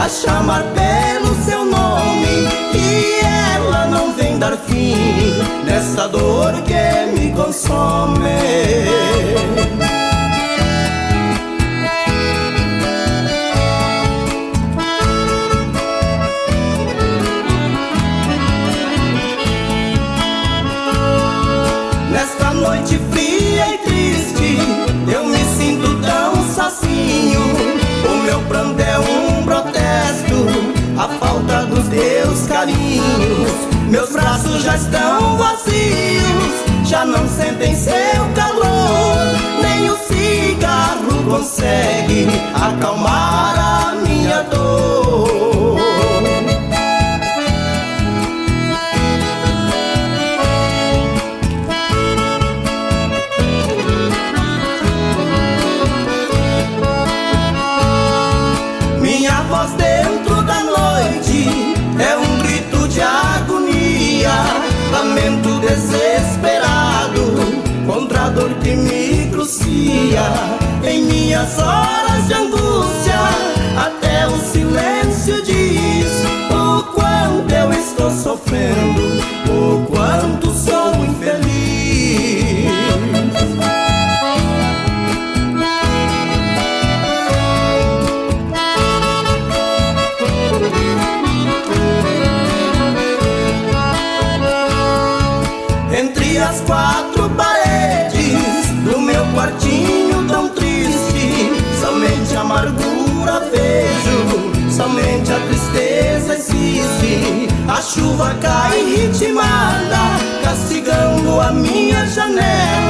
a chamar pelo seu nome, e ela não vem dar fim nessa dor que me consome. Nesta noite fria e triste, eu me sinto tão sozinho. O meu pranto é um protesto à falta dos teus carinhos. Meus braços já estão vazios, já não sentem seu calor. Nem o cigarro consegue acalmar a minha dor. Minha voz dentro da noite é um grito de agonia, lamento desesperado contra a dor que me crucia. Em minhas horas de angústia, até o silêncio diz o quanto eu estou sofrendo, o quanto sou infeliz. Entre as quatro paredes do meu quartinho tão triste, somente a amargura vejo, somente a tristeza existe. A chuva cai ritmada, castigando a minha janela.